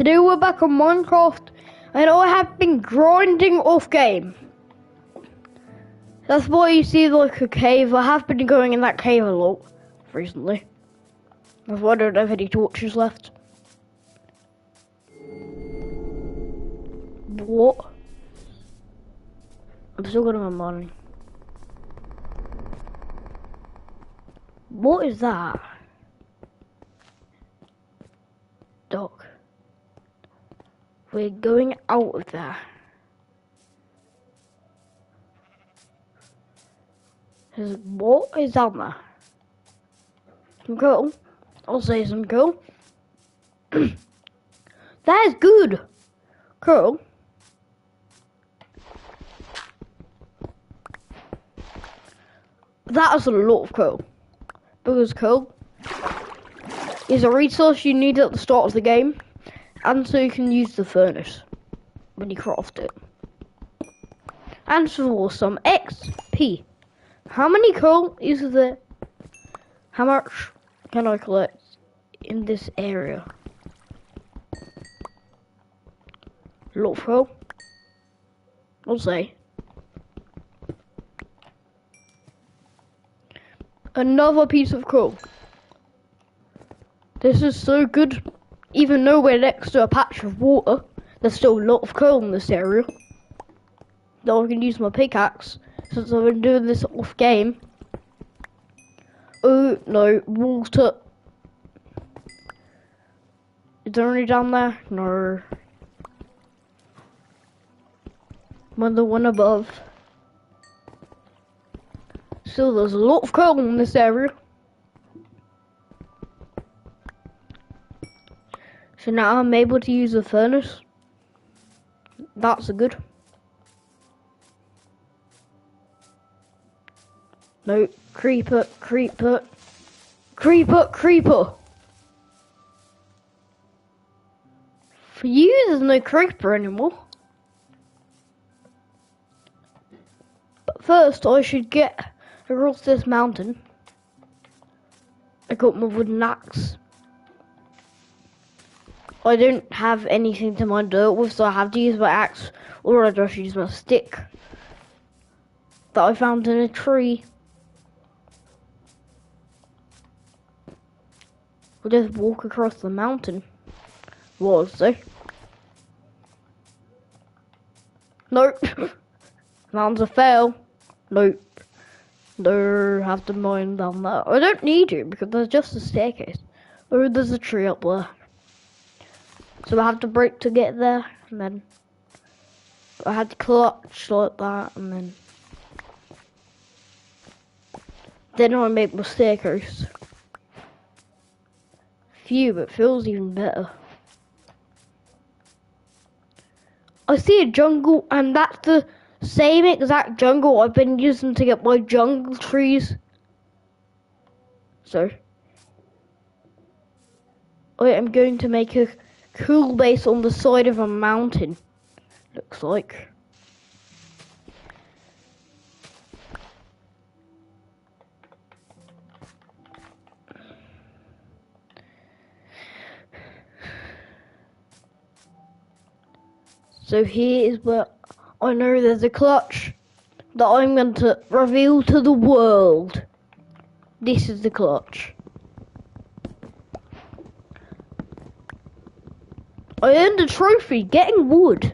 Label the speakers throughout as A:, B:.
A: Today we're back on Minecraft, and I have been grinding off game. That's why you see like a cave. I have been going in that cave a lot recently. That's why I don't have any torches left. What? I'm still going on money. What is that? Doc. We're going out of there. What is down there? Some coal. I'll say some coal. That is good. Coal. That is a lot of coal. Because coal is a resource you need at the start of the game. And so you can use the furnace when you craft it. And for some XP. How many coal is there? How much can I collect in this area? A lot of coal. I'll say. Another piece of coal. This is so good. Even though we're next to a patch of water, there's still a lot of coal in this area. Now I can use my pickaxe since I've been doing this off game. Oh no, water. Is there any down there? No. I'm the one above. Still, there's a lot of coal in this area. So now I'm able to use the furnace. That's a good. No, creeper, creeper, creeper, creeper. For you, there's no creeper anymore. But first, I should get across this mountain. I got my wooden axe. I don't have anything to mine dirt with, so I have to use my axe, or I just use my stick that I found in a tree. We'll just walk across the mountain. Was there? Nope. Mountain's a fail. Nope. No, have to mine down there. I don't need you because there's just a staircase. Oh, there's a tree up there. So I have to break to get there, and then I had to clutch like that, and then I make my staircase. Phew, it feels even better. I see a jungle, and that's the same exact jungle I've been using to get my jungle trees. So I am going to make a cool base on the side of a mountain, looks like. So here is where I know there's a clutch that I'm going to reveal to the world. This is the clutch. I earned a trophy getting wood.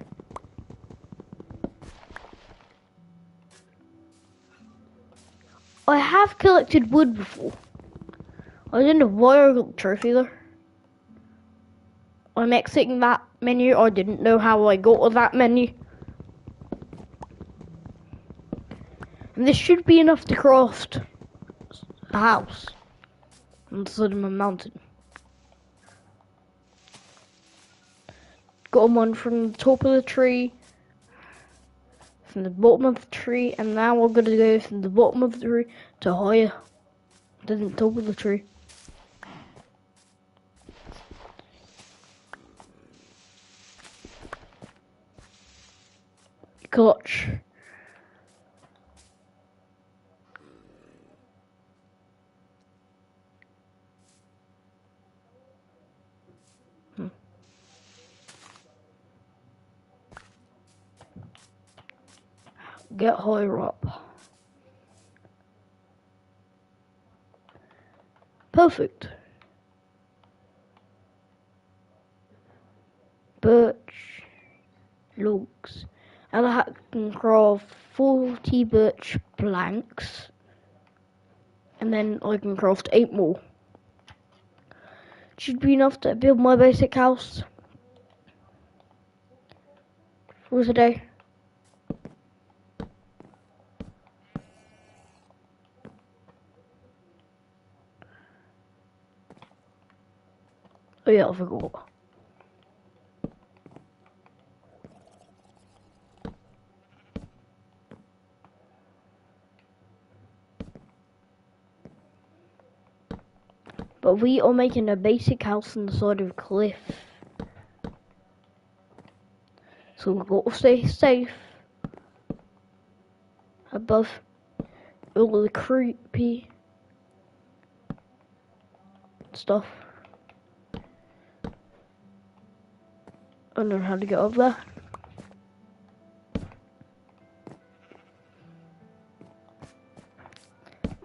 A: I have collected wood before. I don't know why I got the trophy though. I'm exiting that menu. I didn't know how I got to that menu. And this should be enough to craft a house on the side of a mountain. Got one from the top of the tree, from the bottom of the tree, and now we're going to go from the bottom of the tree to higher than the top of the tree. Clutch. get higher up. Perfect. Birch logs. And I can craft 40 birch planks. And then I can craft 8 more. Should be enough to build my basic house for today. Oh yeah, I forgot. But we are making a basic house on the side of a cliff. So we've got to stay safe above all the creepy stuff. I don't know how to get up there.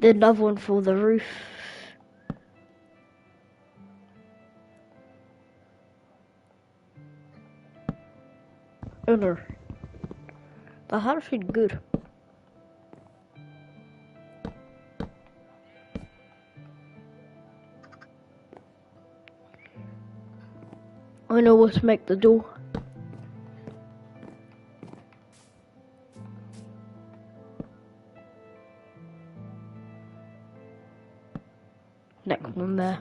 A: Then another one for the roof. Oh no. That's actually good. I know what to make the door. Next one there.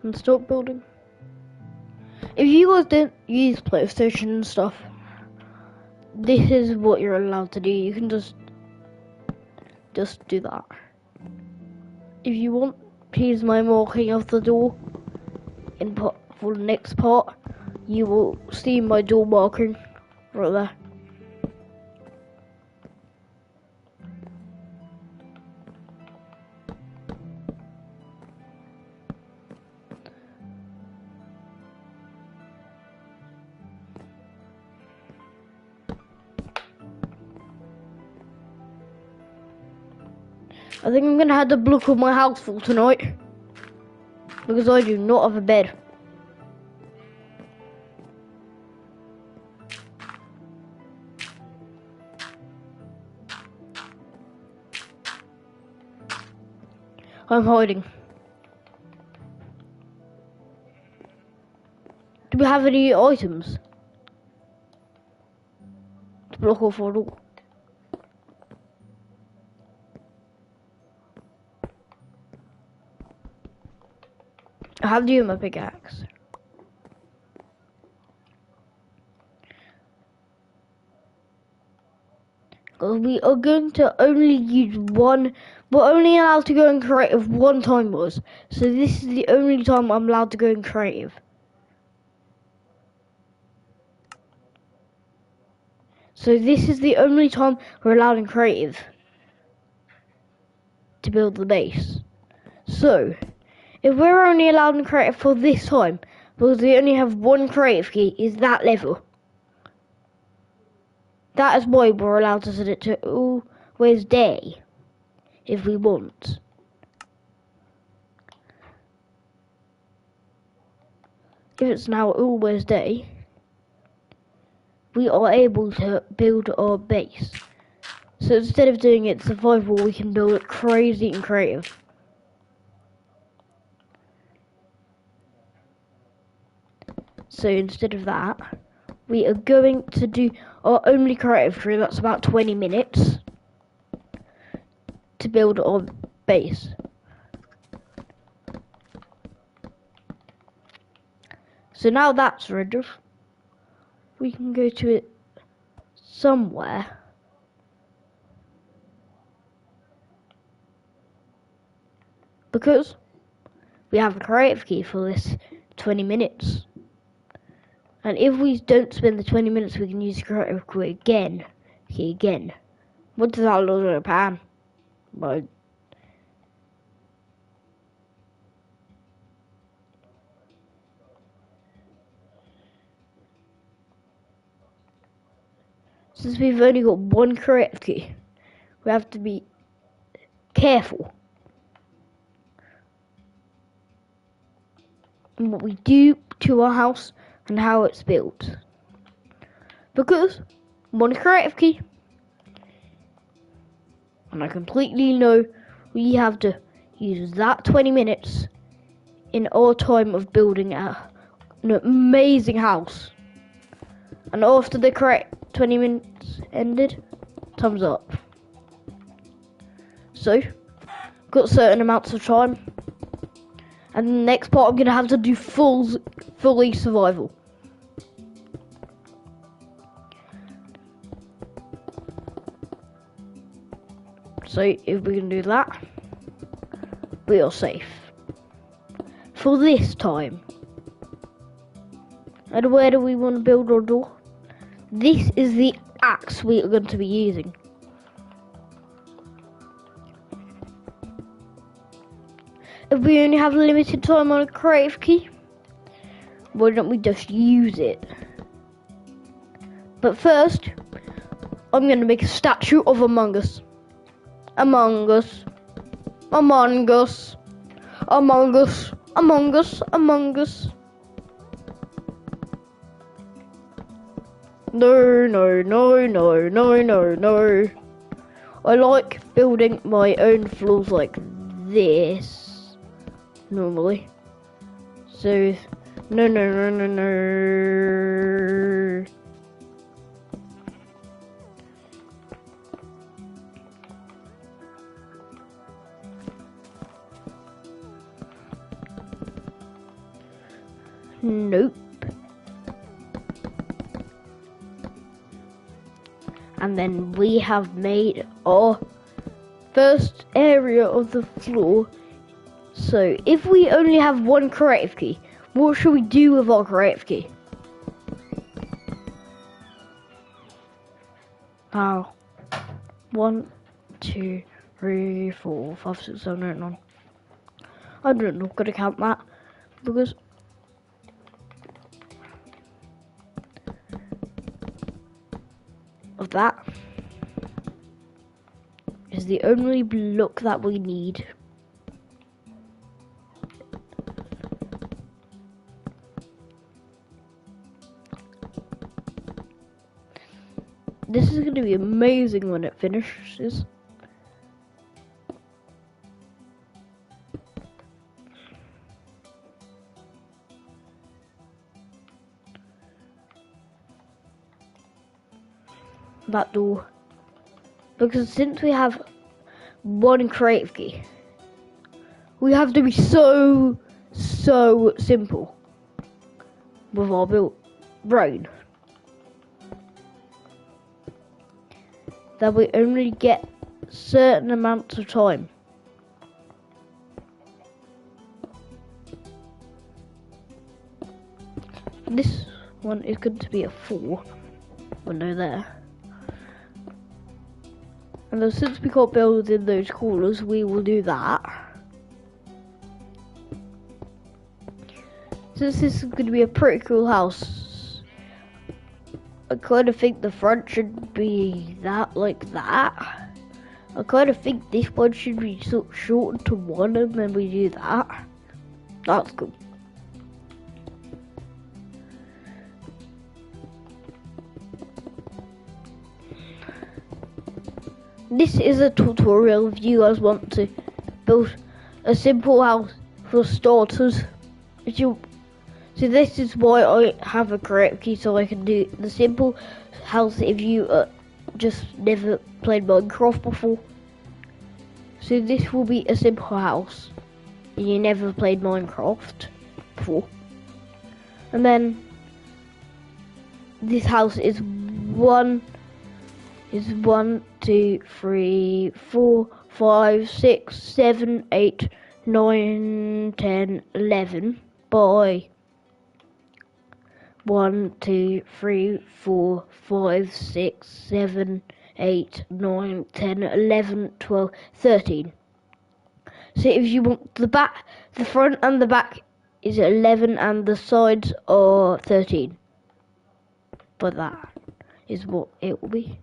A: And stop building. If you guys didn't use PlayStation and stuff, this is what you're allowed to do. You can just do that. If you want, here's my marking of the door. For the next part, you will see my door marking right there. I think I'm gonna have to block up my house for tonight because I do not have a bed. I'm hiding. Do we have any items to block off our door? I have you in my pickaxe. We are going to only use one. We're only allowed to go in creative one time, boys. So this is the only time I'm allowed to go in creative. So this is the only time we're allowed in creative to build the base. So if we're only allowed in creative for this time, because we only have one creative key, is that level. That is why we're allowed to set it to always day, if we want. If it's now always day, we are able to build our base. So instead of doing it survival, we can build it crazy and creative. So instead of that, we are going to do our only creative crew, that's about 20 minutes, to build our base. So now that's ready, we can go to it somewhere. Because we have a creative key for this 20 minutes. And if we don't spend the 20 minutes, we can use the creative key again. What does that look like, Pan? But Since we've only got one creative key, we have to be careful in what we do to our house and how it's built. Because one creative key, and I completely know we have to use that 20 minutes in our time of building an amazing house. And after the correct 20 minutes ended, thumbs up. So, got certain amounts of time. And the next part I'm going to have to do fully survival. So, if we can do that, we are safe. For this time. And where do we want to build our door? This is the axe we are going to be using. If we only have limited time on a creative key, why don't we just use it? But first, I'm going to make a statue of Among Us. Among Us. Among Us. Among Us. Among Us. Among Us. No, no, no, no, no, no, no. I like building my own floors like this, normally. So, no, no, no, no, no. Nope. And then we have made our first area of the floor. So if we only have one creative key, what should we do with our creative key? Now, 1, 2, 3, 4, 5, 6, 7, 8, 9. I'm not gonna count that because of that is the only block that we need. This is going to be amazing when it finishes. That door. Because since we have one creative key, we have to be so simple with our brain that we only get certain amounts of time. This one is going to be a 4 window there. And then since we can't build in those corners, we will do that. Since this is going to be a pretty cool house, I kind of think the front should be like that. I kind of think this one should be shortened to 1 and then we do that. That's cool. This is a tutorial if you guys want to build a simple house for starters. So this is why I have a creative key, so I can do the simple house if you just never played Minecraft before. So this will be a simple house if you never played Minecraft before. And then this house is 1, 2, 3, 4, 5, 6, 7, 8, 9, 10, 11 by 1, 2, 3, 4, 5, 6, 7, 8, 9, 10, 11, 12, 13. So if you want the front and the back is 11 and the sides are 13. But that. is what it will be.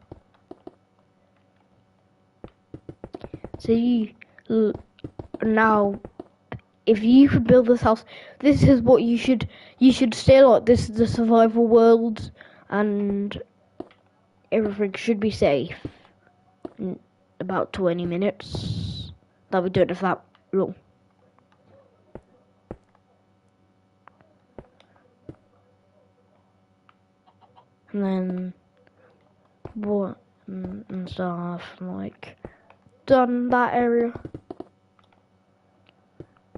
A: So now, if you could build this house, this is what you should stay like. This is the survival world, and everything should be safe in about 20 minutes. That we don't have that long. And then what and stuff, like done that area.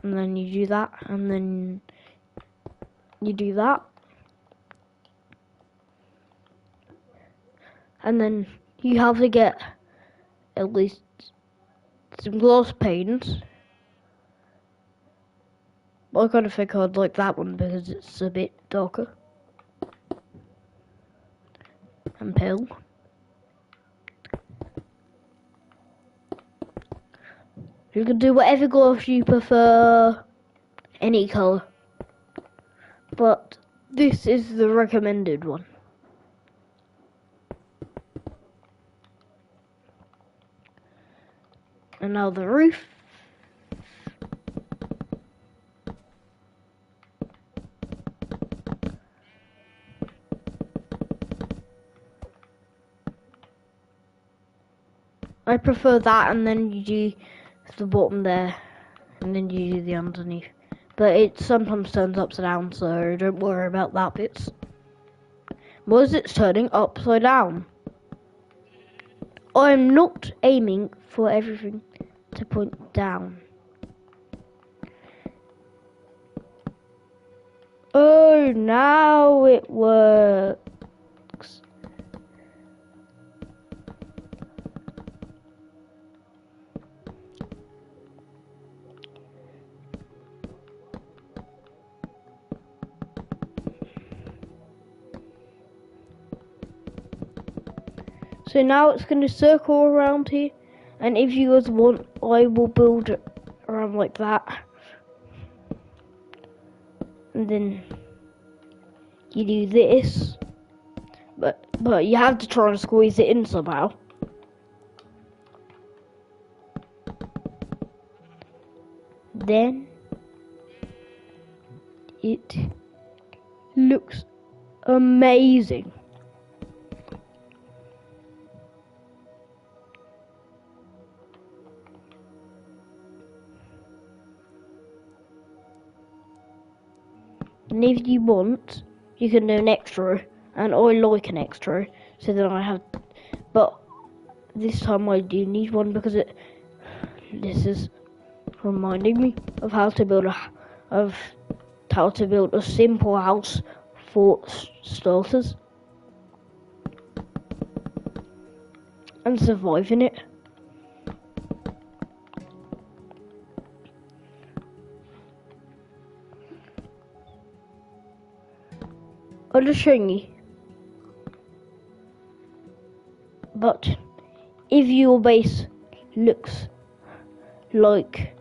A: And then you do that, and then you do that. And then you have to get at least some glass panes. I kind of think I'd like that one because it's a bit darker. And pale. You can do whatever glass you prefer, any colour. But this is the recommended one. And now the roof. I prefer that, and then you do the bottom there, and then you do the underneath. But it sometimes turns upside down, so don't worry about that bit. Was it turning upside down? I'm not aiming for everything to point down. Oh, now it works. So now it's going to circle around here, and if you guys want, I will build it around like that. And then you do this, but you have to try and squeeze it in somehow. Then it looks amazing. And if you want, you can do an extra, and I like an extra, so that I have, but this time I do need one because this is reminding me of how to build a simple house for starters, and survive in it. I'll just show you. But if your base looks like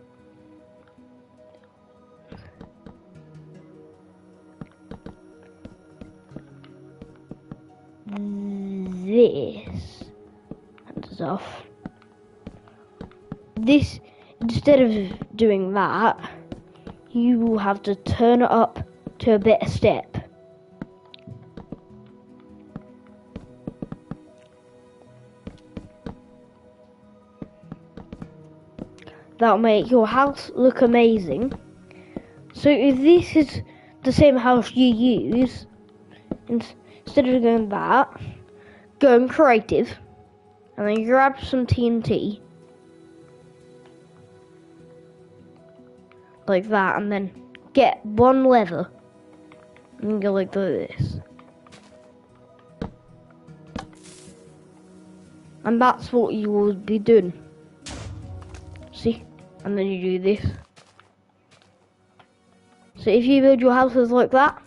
A: this and stuff, this, instead of doing that, you will have to turn it up to a better step. That'll make your house look amazing. So if this is the same house you use, instead of going that, go in creative, and then grab some TNT, like that, and then get one lever, and go like this. And that's what you will be doing. See? And then you do this. So if you build your houses like that,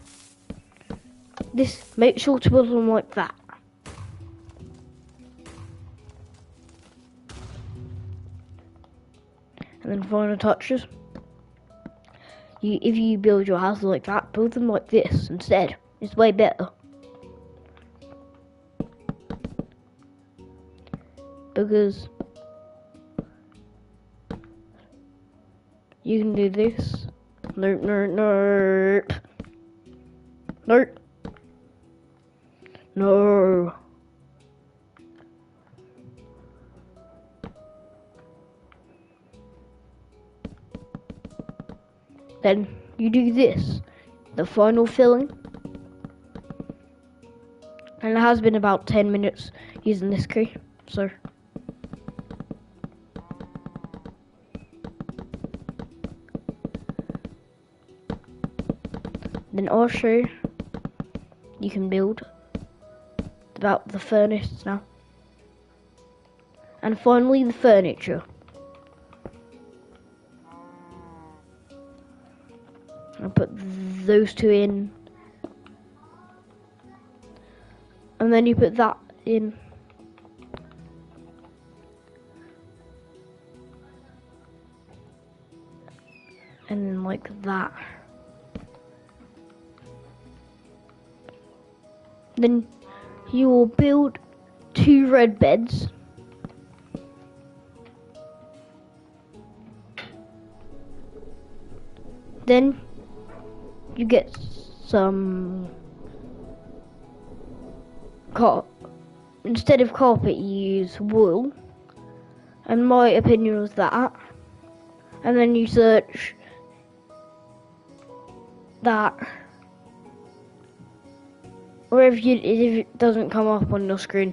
A: make sure to build them like that. And then final touches. If you build your houses like that, build them like this instead. It's way better. because you can do this. Nope, nope, nope. Nope. No. Then you do this, the final filling. And it has been about 10 minutes using this key, so. Then I'll show you, you can build about the furnace now. And finally the furniture. I'll put those two in. And then you put that in. And then like that. Then you will build 2 red beds. Then you get some instead of carpet you use wool, and my opinion was that. And then you search that, or if it doesn't come up on your screen,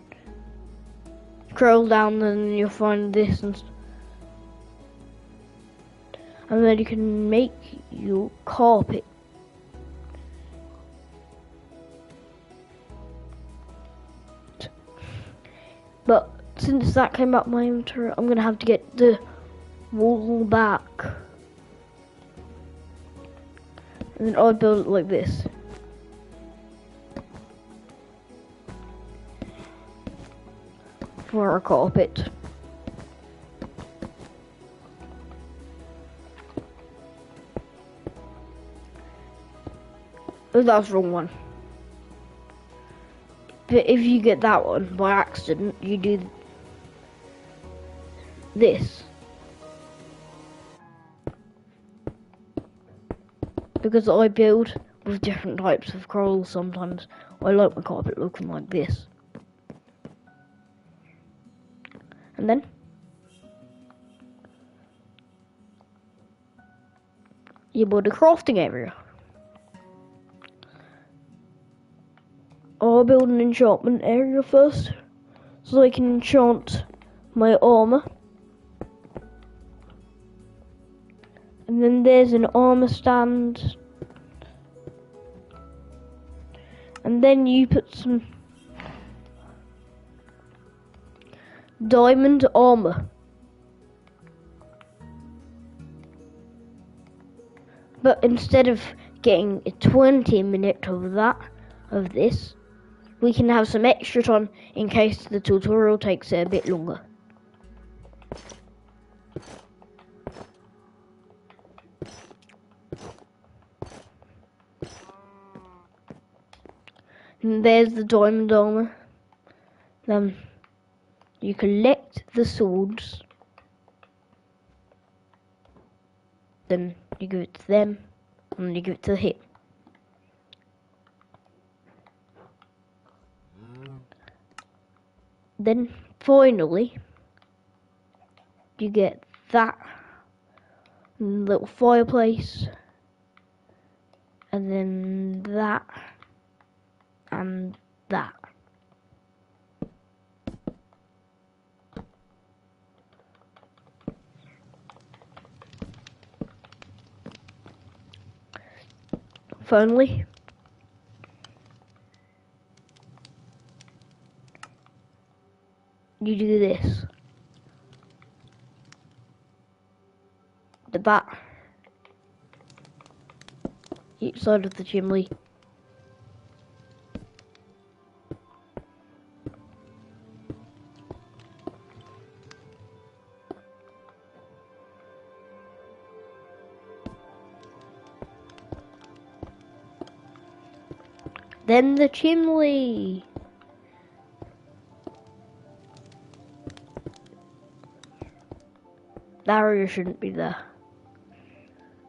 A: scroll down and you'll find this, and then you can make your carpet. But since that came up my inventory, I'm gonna have to get the wall back. And then I'll build it like this. For a carpet. Oh, that was the wrong one. But if you get that one by accident, you do this. Because I build with different types of corals sometimes. I like my carpet looking like this. And then you build a crafting area. I'll build an enchantment area first, so I can enchant my armor. And then there's an armor stand. And then you put some diamond armor. But instead of getting a 20-minute of this, we can have some extra time in case the tutorial takes a bit longer. And there's the diamond armor. Then you collect the swords. Then you give it to them, and then you give it to him. Then finally, you get that little fireplace, and then that, and that. Finally, you do this. The back, each side of the chimney. Then the chimney. That area shouldn't be there.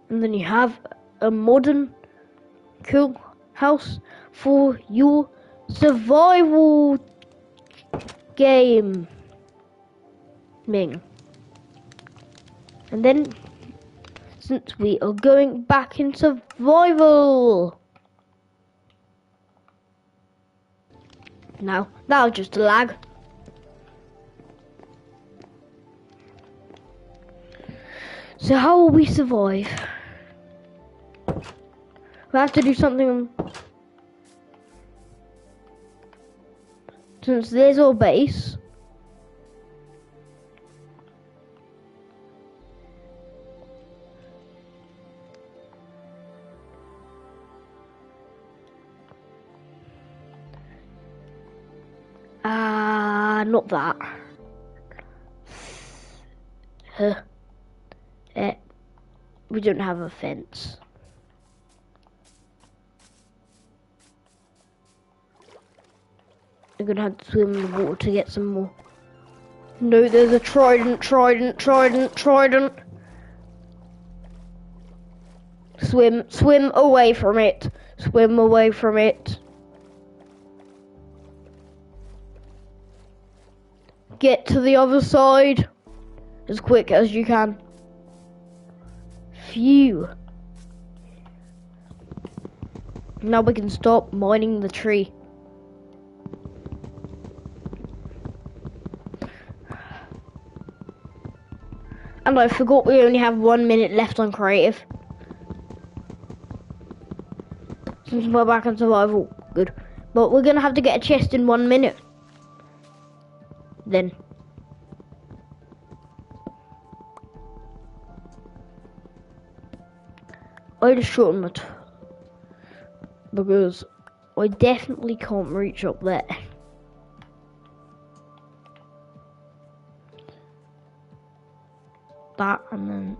A: And then you have a modern cool house for your survival game. And then, since we are going back in survival, now that'll just lag. So how will we survive? We have to do something. Since there's our base. Not that. We don't have a fence. We're gonna have to swim in the water to get some more. No, there's a trident. Swim away from it. Swim away from it. Get to the other side as quick as you can. Phew. Now we can stop mining the tree. And I forgot we only have 1 minute left on creative. Since we're back on survival, good. But we're gonna have to get a chest in 1 minute. Then. I just shortened it because I definitely can't reach up there. That and then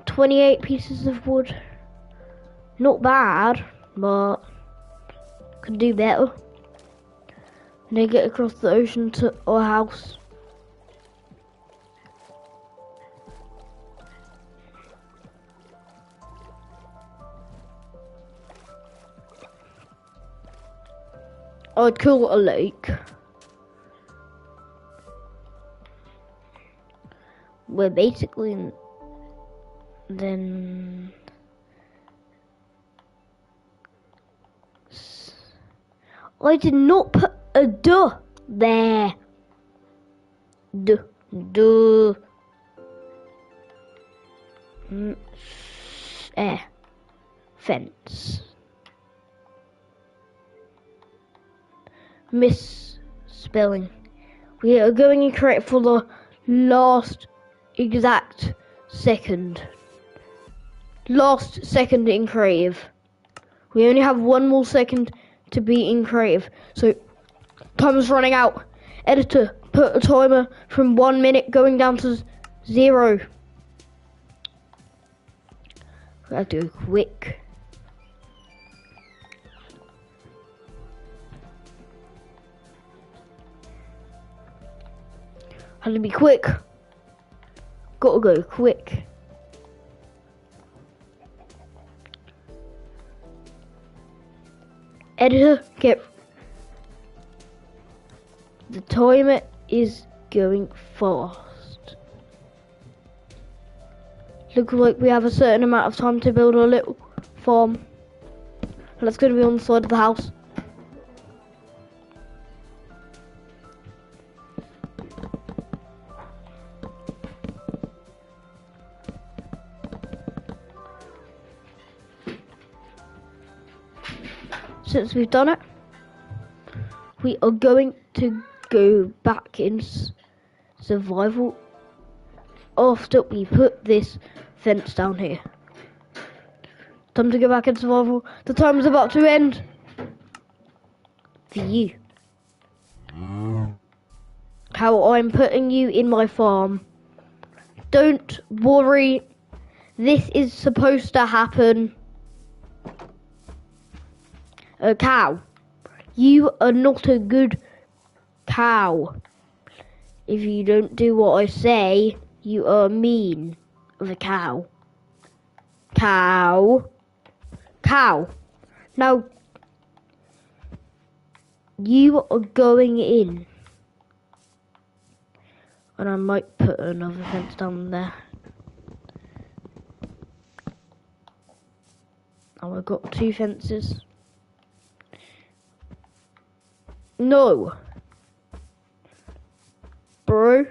A: 28 pieces of wood. Not bad, but could do better. And then get across the ocean to our house. I'd call it a lake. We're basically then I did not put a duh there. Duh. Fence. Misspelling. We are going incorrect for the last exact second. Last second in creative. We only have 1 more second to be in creative. So time is running out. Editor, put a timer from 1 minute going down to 0. We have to go quick. Had to be quick. Gotta go quick. Editor, get. The timer is going fast. Looks like we have a certain amount of time to build a little farm. And that's going to be on the side of the house. Since we've done it, we are going to go back in survival after we put this fence down here. Time to go back in survival. The time is about to end. For you. How I'm putting you in my farm. Don't worry. This is supposed to happen. A cow. You are not a good cow. If you don't do what I say, you are mean of a cow. Cow. Cow. Now, you are going in. And I might put another fence down there. Oh, I've got 2 fences. No. Bro.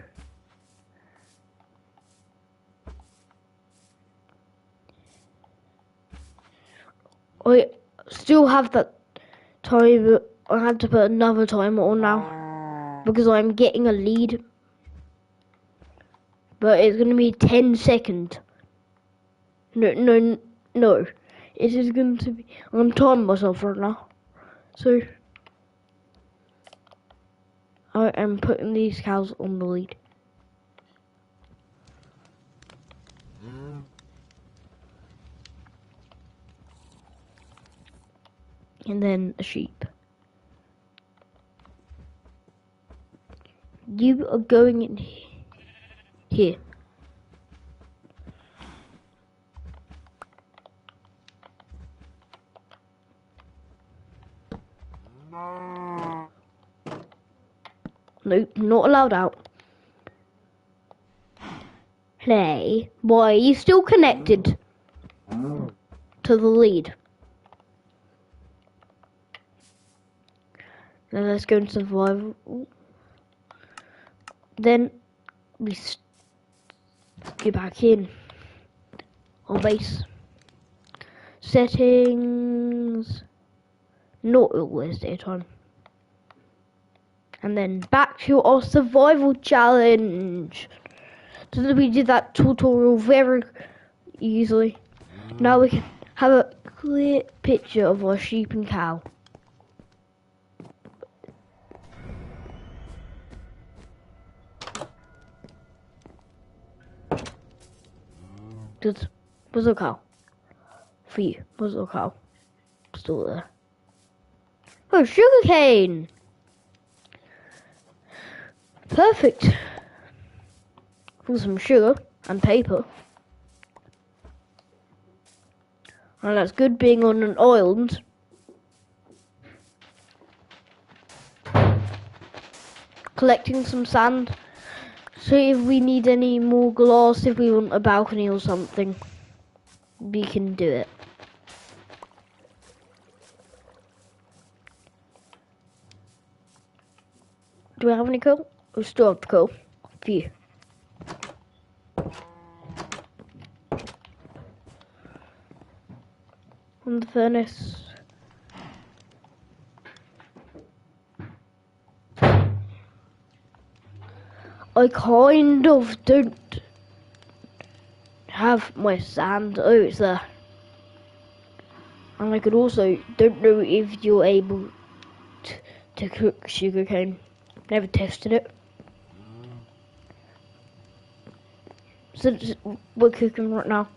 A: I still have that time. I have to put another timer on now because I'm getting a lead. But it's going to be 10 seconds. No. It is going to be... I'm timing myself right now. So... I am putting these cows on the lead. And then a sheep. You are going in here. No, not allowed out. Play. Why are you still connected to the lead? Now let's go into survival. Then we get back in on base. Settings. Not always daytime. And then back to our survival challenge. So we did that tutorial very easily. Now we can have a clear picture of our sheep and cow. Where's the cow? For you. Where's the cow? Still there. Oh, sugarcane! Perfect. For some sugar and paper. And that's good being on an island. Collecting some sand. So if we need any more glass, if we want a balcony or something, we can do it. Do we have any coal? We still have coal. Few. On the furnace. I kind of don't have my sand. Oh, it's there. And I could also don't know if you're able to cook sugarcane. Never tested it. Since we're cooking right now,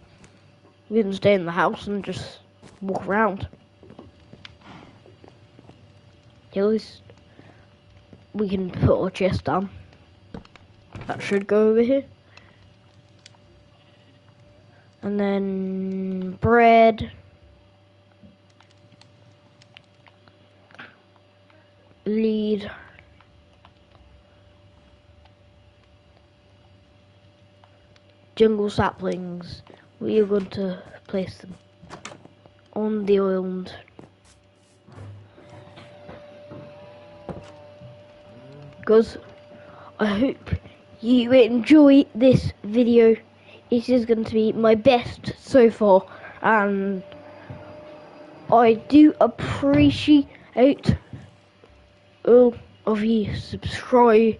A: we can stay in the house and just walk around. At least we can put our chest down. That should go over here. And then bread. Lead. Jungle saplings. We are going to place them on the island. Because I hope you enjoy this video. It is going to be my best so far, and I do appreciate all of you subscribing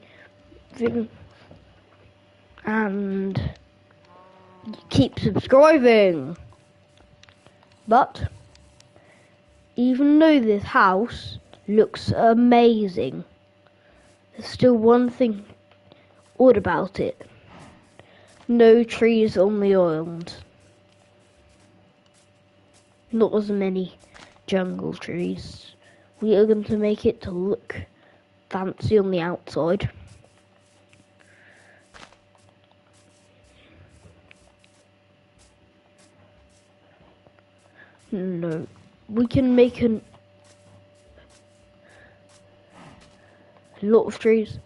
A: and keep subscribing. But even though this house looks amazing, there's still one thing odd about it. No trees on the island. Not as many jungle trees. We are going to make it to look fancy on the outside. No, we can make a lot of trees,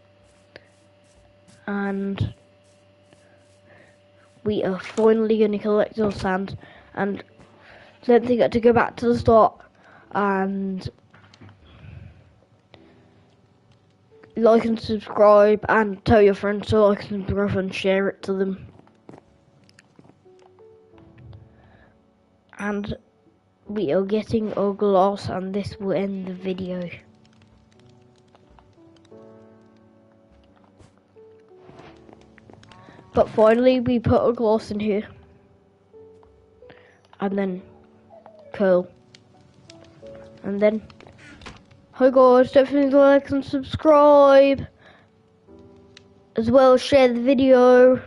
A: and we are finally going to collect our sand, and don't forget to go back to the start and like and subscribe, and tell your friends to like and subscribe and share it to them. And we are getting our glass, and this will end the video. But finally we put a glass in here, and then curl, and then hi guys, don't forget to like and subscribe, as well as share the video.